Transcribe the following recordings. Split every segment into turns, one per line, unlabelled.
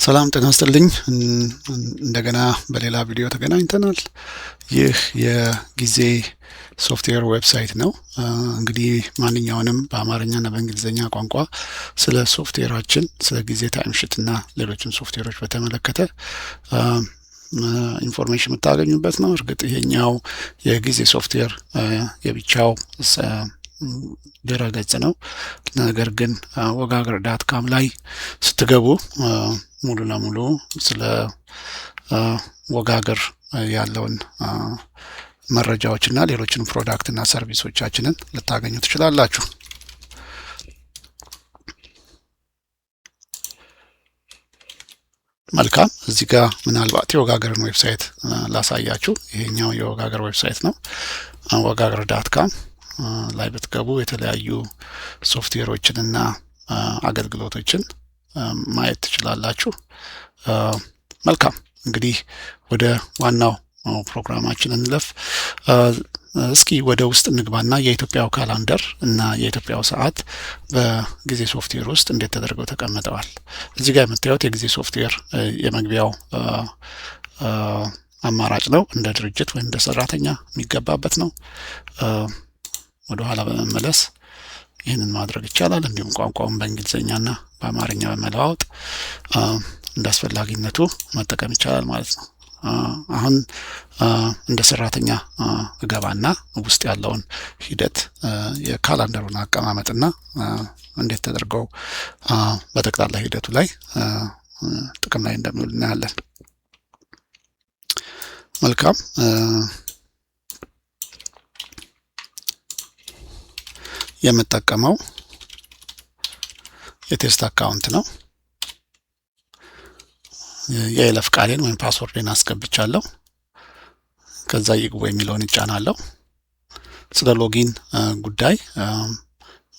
ሰላም ጤና ይስጥልኝ። እንደገና በሌላ ቪዲዮ ተገናኝተናል። ይህ የጊዜ ሶፍትዌር ዌብሳይት ነው። እንግዲህ ማንኛውንም በአማርኛና በእንግሊዝኛ ቋንቋ ስለ ሶፍትዌራችን ስለ ጊዜ ታይምሺት እና ሌሎችም ሶፍትዌሮች በተመለከተ ኢንፎርሜሽን የምታገኙበት ነው። እርግጥ ይሄኛው የጊዜ ሶፍትዌር የብቻው ድረገጽ ነው። ነገር ግን ወጋገር.com ላይ ስትገቡ ሙሉ ለሙሉ ስለ ወጋገር ያለውን መረጃዎችና ሌሎችንም ፕሮዳክትና ሰርቪሶቻችንን ልታገኙ ትችላላችሁ። መልካም፣ እዚህ ጋር ምናልባት የወጋገርን ዌብሳይት ላሳያችሁ። ይሄኛው የወጋገር ዌብሳይት ነው። ወጋገር.com ላይ ብትገቡ የተለያዩ ሶፍትዌሮችንና አገልግሎቶችን ማየት ትችላላችሁ። መልካም፣ እንግዲህ ወደ ዋናው ፕሮግራማችን እንለፍ። እስኪ ወደ ውስጥ እንግባና የኢትዮጵያው ካላንደር እና የኢትዮጵያው ሰዓት በጊዜ ሶፍትዌር ውስጥ እንዴት ተደርገው ተቀምጠዋል። እዚህ ጋር የምታዩት የጊዜ ሶፍትዌር የመግቢያው አማራጭ ነው። እንደ ድርጅት ወይም እንደ ሰራተኛ የሚገባበት ነው። ወደ ኋላ በመመለስ ይህንን ማድረግ ይቻላል። እንዲሁም ቋንቋውን በእንግሊዝኛና በአማርኛ በመለዋወጥ እንደ አስፈላጊነቱ መጠቀም ይቻላል ማለት ነው። አሁን እንደ ሰራተኛ እገባና ውስጥ ያለውን ሂደት የካላንደሩን አቀማመጥና እንዴት ተደርገው በጠቅላላ ሂደቱ ላይ ጥቅም ላይ እንደሚውል እናያለን። መልካም፣ የምጠቀመው የቴስት አካውንት ነው። የይለፍ ቃሌን ወይም ፓስወርድን አስገብቻለሁ። ከዛ ይግቡ የሚለውን እጫናለሁ። ስለ ሎጊን ጉዳይ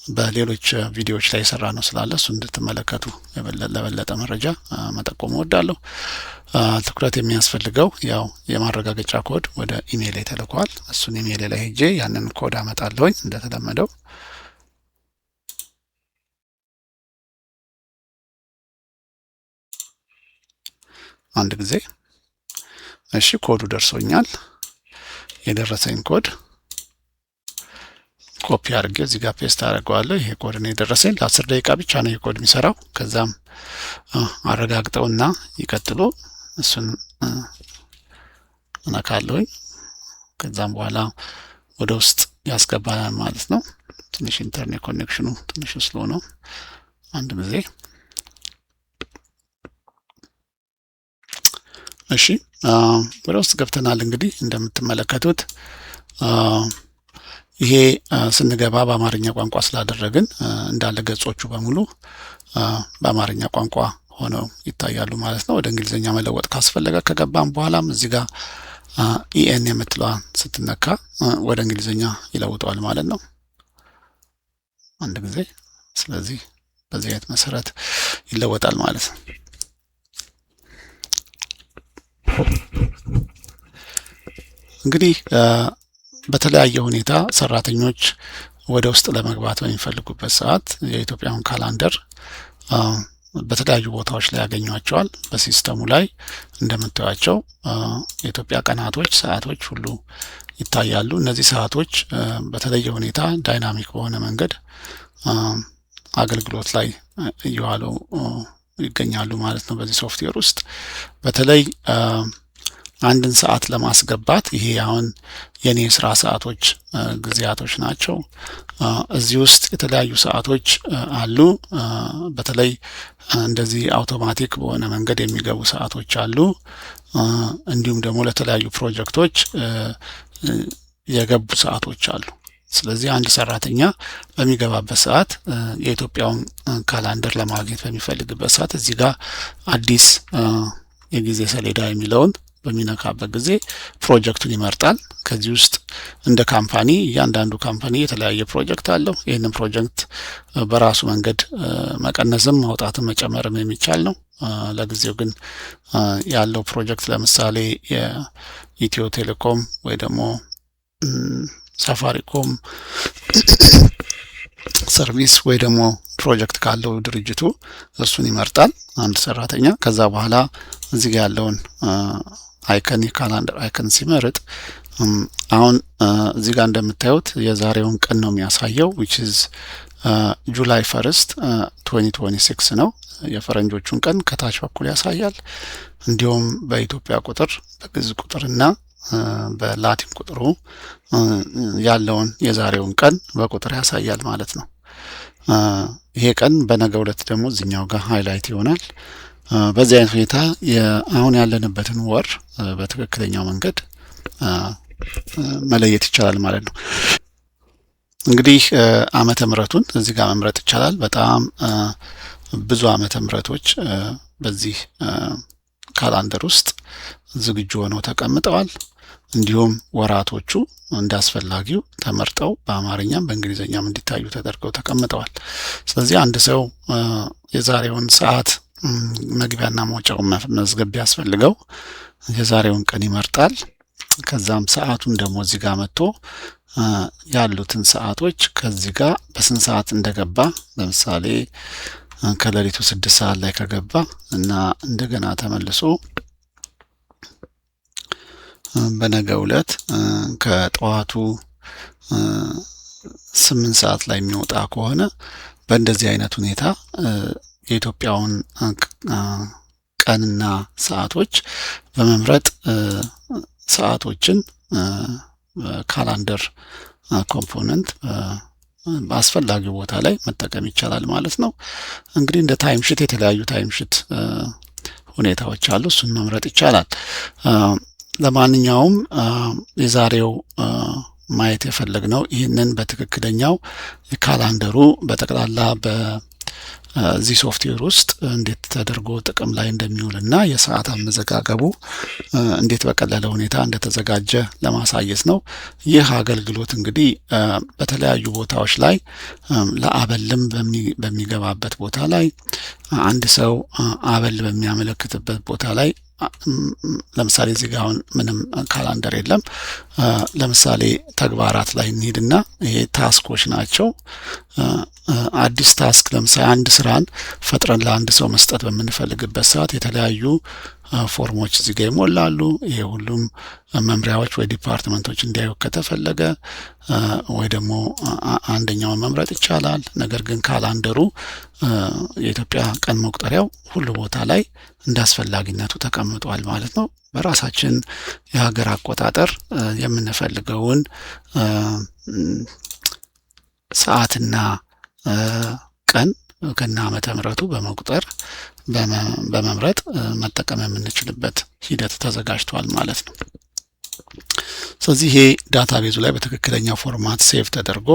በሌሎች ቪዲዮዎች ላይ የሰራ ነው ስላለ እሱ እንድትመለከቱ ለበለጠ መረጃ መጠቆም እወዳለሁ። ትኩረት የሚያስፈልገው ያው የማረጋገጫ ኮድ ወደ ኢሜይል ተልኳል። እሱን ኢሜይል ላይ ሄጄ ያንን ኮድ አመጣለሁኝ እንደተለመደው። አንድ ጊዜ እሺ፣ ኮዱ ደርሶኛል። የደረሰኝ ኮድ ኮፒ አድርጌ እዚህ ጋር ፔስት አደርገዋለሁ። ይሄ ኮድ ነው የደረሰኝ። ለ10 ደቂቃ ብቻ ነው ይሄ ኮድ የሚሰራው። ከዛም አረጋግጠውና ይቀጥሉ እሱን እነካለሁኝ። ከዛም በኋላ ወደ ውስጥ ያስገባናል ማለት ነው። ትንሽ ኢንተርኔት ኮኔክሽኑ ትንሽ ስሎ ነው። አንድ ጊዜ እሺ፣ ወደ ውስጥ ገብተናል። እንግዲህ እንደምትመለከቱት ይሄ ስንገባ በአማርኛ ቋንቋ ስላደረግን እንዳለ ገጾቹ በሙሉ በአማርኛ ቋንቋ ሆነው ይታያሉ ማለት ነው። ወደ እንግሊዝኛ መለወጥ ካስፈለገ ከገባም በኋላም እዚህ ጋር ኢኤን የምትለዋን ስትነካ ወደ እንግሊዝኛ ይለውጠዋል ማለት ነው። አንድ ጊዜ። ስለዚህ በዚህ አይነት መሰረት ይለወጣል ማለት ነው። እንግዲህ በተለያየ ሁኔታ ሰራተኞች ወደ ውስጥ ለመግባት በሚፈልጉበት ሰዓት የኢትዮጵያን ካላንደር በተለያዩ ቦታዎች ላይ ያገኟቸዋል። በሲስተሙ ላይ እንደምታዩቸው የኢትዮጵያ ቀናቶች፣ ሰዓቶች ሁሉ ይታያሉ። እነዚህ ሰዓቶች በተለየ ሁኔታ ዳይናሚክ በሆነ መንገድ አገልግሎት ላይ እየዋሉ ይገኛሉ ማለት ነው። በዚህ ሶፍትዌር ውስጥ በተለይ አንድን ሰዓት ለማስገባት ይሄ አሁን የኔ ስራ ሰዓቶች ጊዜያቶች ናቸው። እዚህ ውስጥ የተለያዩ ሰዓቶች አሉ። በተለይ እንደዚህ አውቶማቲክ በሆነ መንገድ የሚገቡ ሰዓቶች አሉ። እንዲሁም ደግሞ ለተለያዩ ፕሮጀክቶች የገቡ ሰዓቶች አሉ። ስለዚህ አንድ ሰራተኛ በሚገባበት ሰዓት የኢትዮጵያውን ካላንደር ለማግኘት በሚፈልግበት ሰዓት እዚህ ጋር አዲስ የጊዜ ሰሌዳ የሚለውን በሚነካበት ጊዜ ፕሮጀክቱን ይመርጣል። ከዚህ ውስጥ እንደ ካምፓኒ እያንዳንዱ ካምፓኒ የተለያየ ፕሮጀክት አለው። ይህንን ፕሮጀክት በራሱ መንገድ መቀነስም ማውጣትም መጨመርም የሚቻል ነው። ለጊዜው ግን ያለው ፕሮጀክት ለምሳሌ የኢትዮ ቴሌኮም ወይ ደግሞ ሳፋሪኮም ሰርቪስ ወይ ደግሞ ፕሮጀክት ካለው ድርጅቱ እሱን ይመርጣል አንድ ሰራተኛ። ከዛ በኋላ እዚህ ጋር ያለውን አይከን የካላንደር አይከን ሲመርጥ አሁን እዚህ ጋር እንደምታዩት የዛሬውን ቀን ነው የሚያሳየው which is ጁላይ 1 2026 ነው። የፈረንጆቹን ቀን ከታች በኩል ያሳያል። እንዲሁም በኢትዮጵያ ቁጥር በግዕዝ ቁጥርና በላቲን ቁጥሩ ያለውን የዛሬውን ቀን በቁጥር ያሳያል ማለት ነው። ይሄ ቀን በነገው ዕለት ደግሞ እዚህኛው ጋር ሃይላይት ይሆናል። በዚህ አይነት ሁኔታ አሁን ያለንበትን ወር በትክክለኛው መንገድ መለየት ይቻላል ማለት ነው። እንግዲህ ዓመተ ምሕረቱን እዚህ ጋር መምረጥ ይቻላል። በጣም ብዙ ዓመተ ምሕረቶች በዚህ ካላንደር ውስጥ ዝግጁ ሆነው ተቀምጠዋል። እንዲሁም ወራቶቹ እንዳስፈላጊው ተመርጠው በአማርኛም በእንግሊዘኛም እንዲታዩ ተደርገው ተቀምጠዋል። ስለዚህ አንድ ሰው የዛሬውን ሰዓት መግቢያና መውጫውን መዝገብ ቢያስፈልገው የዛሬውን ቀን ይመርጣል። ከዛም ሰዓቱን ደግሞ እዚህ ጋር መጥቶ ያሉትን ሰዓቶች ከዚህ ጋር በስንት ሰዓት እንደገባ ለምሳሌ ከሌሊቱ 6 ሰዓት ላይ ከገባ እና እንደገና ተመልሶ በነገው ዕለት ከጠዋቱ 8 ሰዓት ላይ የሚወጣ ከሆነ በእንደዚህ አይነት ሁኔታ የኢትዮጵያውን ቀንና ሰዓቶች በመምረጥ ሰዓቶችን ካላንደር ኮምፖነንት በአስፈላጊ ቦታ ላይ መጠቀም ይቻላል ማለት ነው። እንግዲህ እንደ ታይም ሺት የተለያዩ ታይም ሺት ሁኔታዎች አሉ። እሱን መምረጥ ይቻላል። ለማንኛውም የዛሬው ማየት የፈለግነው ይህንን በትክክለኛው የካላንደሩ በጠቅላላ በዚህ ሶፍትዌር ውስጥ እንዴት ተደርጎ ጥቅም ላይ እንደሚውልና የሰዓት አመዘጋገቡ እንዴት በቀለለ ሁኔታ እንደተዘጋጀ ለማሳየት ነው። ይህ አገልግሎት እንግዲህ በተለያዩ ቦታዎች ላይ ለአበልም በሚገባበት ቦታ ላይ አንድ ሰው አበል በሚያመለክትበት ቦታ ላይ ለምሳሌ እዚህ ጋር አሁን ምንም ካላንደር የለም። ለምሳሌ ተግባራት ላይ እንሂድና ይሄ ታስኮች ናቸው። አዲስ ታስክ ለምሳሌ አንድ ስራን ፈጥረን ለአንድ ሰው መስጠት በምንፈልግበት ሰዓት የተለያዩ ፎርሞች እዚህ ጋር ይሞላሉ። ይሄ ሁሉም መምሪያዎች ወይ ዲፓርትመንቶች እንዲያዩ ከተፈለገ ወይ ደግሞ አንደኛውን መምረጥ ይቻላል። ነገር ግን ካላንደሩ የኢትዮጵያ ቀን መቁጠሪያው ሁሉ ቦታ ላይ እንዳስፈላጊነቱ ተቀምጧል ማለት ነው። በራሳችን የሀገር አቆጣጠር የምንፈልገውን ሰዓትና ቀን ከነ ዓመተ ምሕረቱ በመቁጠር በመምረጥ መጠቀም የምንችልበት ሂደት ተዘጋጅቷል ማለት ነው። ስለዚህ ይሄ ዳታቤዙ ላይ በትክክለኛ ፎርማት ሴቭ ተደርጎ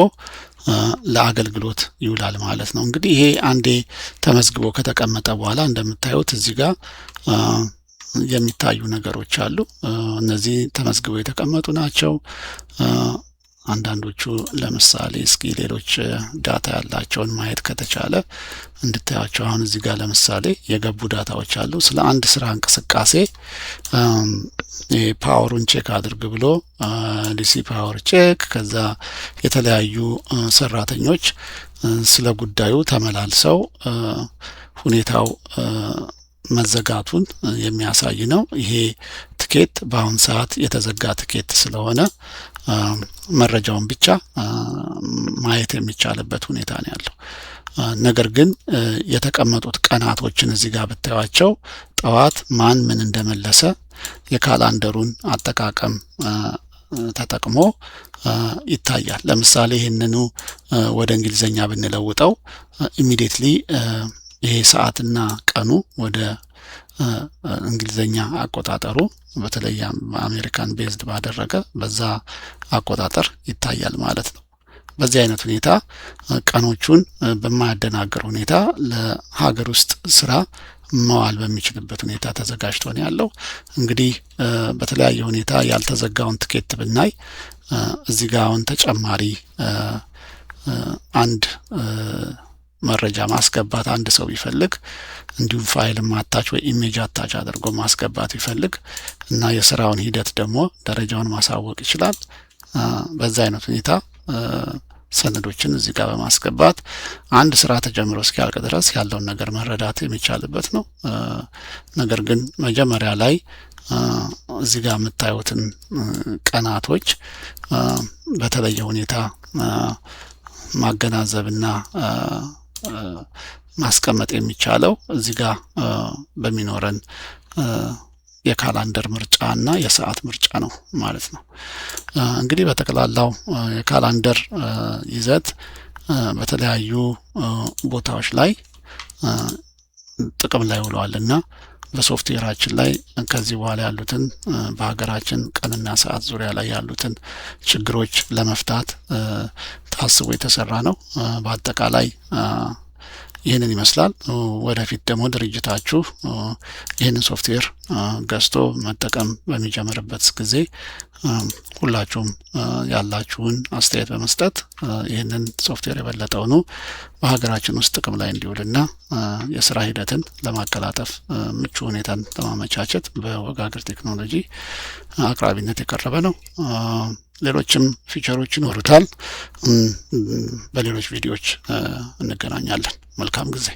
ለአገልግሎት ይውላል ማለት ነው። እንግዲህ ይሄ አንዴ ተመዝግቦ ከተቀመጠ በኋላ እንደምታዩት እዚህ ጋር የሚታዩ ነገሮች አሉ። እነዚህ ተመዝግበው የተቀመጡ ናቸው። አንዳንዶቹ ለምሳሌ እስኪ ሌሎች ዳታ ያላቸውን ማየት ከተቻለ እንድታያቸው። አሁን እዚህ ጋር ለምሳሌ የገቡ ዳታዎች አሉ። ስለ አንድ ስራ እንቅስቃሴ ፓወሩን ቼክ አድርግ ብሎ ዲሲ ፓወር ቼክ፣ ከዛ የተለያዩ ሰራተኞች ስለ ጉዳዩ ተመላልሰው ሁኔታው መዘጋቱን የሚያሳይ ነው። ይሄ ትኬት በአሁን ሰዓት የተዘጋ ትኬት ስለሆነ መረጃውን ብቻ ማየት የሚቻልበት ሁኔታ ነው ያለው። ነገር ግን የተቀመጡት ቀናቶችን እዚህ ጋር ብታዩዋቸው ጠዋት ማን ምን እንደመለሰ የካላንደሩን አጠቃቀም ተጠቅሞ ይታያል። ለምሳሌ ይህንኑ ወደ እንግሊዘኛ ብንለውጠው ኢሚዲየትሊ ይሄ ሰዓትና ቀኑ ወደ እንግሊዘኛ አቆጣጠሩ በተለይ አሜሪካን ቤዝድ ባደረገ በዛ አቆጣጠር ይታያል ማለት ነው። በዚህ አይነት ሁኔታ ቀኖቹን በማያደናግር ሁኔታ ለሀገር ውስጥ ስራ መዋል በሚችልበት ሁኔታ ተዘጋጅቶ ነው ያለው። እንግዲህ በተለያየ ሁኔታ ያልተዘጋውን ትኬት ብናይ እዚህ ጋር አሁን ተጨማሪ አንድ መረጃ ማስገባት አንድ ሰው ቢፈልግ እንዲሁም ፋይል ማታች ወይ ኢሜጅ አታች አድርጎ ማስገባት ቢፈልግ እና የስራውን ሂደት ደግሞ ደረጃውን ማሳወቅ ይችላል። በዛ አይነት ሁኔታ ሰነዶችን እዚህ ጋር በማስገባት አንድ ስራ ተጀምሮ እስኪያልቅ ድረስ ያለውን ነገር መረዳት የሚቻልበት ነው። ነገር ግን መጀመሪያ ላይ እዚህ ጋር የምታዩትን ቀናቶች በተለየ ሁኔታ ማገናዘብና ማስቀመጥ የሚቻለው እዚህ ጋር በሚኖረን የካላንደር ምርጫ እና የሰዓት ምርጫ ነው ማለት ነው። እንግዲህ በጠቅላላው የካላንደር ይዘት በተለያዩ ቦታዎች ላይ ጥቅም ላይ ውለዋልና በሶፍትዌራችን ላይ ከዚህ በኋላ ያሉትን በሀገራችን ቀንና ሰዓት ዙሪያ ላይ ያሉትን ችግሮች ለመፍታት ታስቦ የተሰራ ነው። በአጠቃላይ ይህንን ይመስላል። ወደፊት ደግሞ ድርጅታችሁ ይህንን ሶፍትዌር ገዝቶ መጠቀም በሚጀምርበት ጊዜ ሁላችሁም ያላችሁን አስተያየት በመስጠት ይህንን ሶፍትዌር የበለጠውኑ በሀገራችን ውስጥ ጥቅም ላይ እንዲውልና የስራ ሂደትን ለማቀላጠፍ ምቹ ሁኔታን ለማመቻቸት በወጋገር ቴክኖሎጂ አቅራቢነት የቀረበ ነው። ሌሎችም ፊቸሮች ይኖሩታል። በሌሎች ቪዲዮዎች እንገናኛለን። መልካም ጊዜ።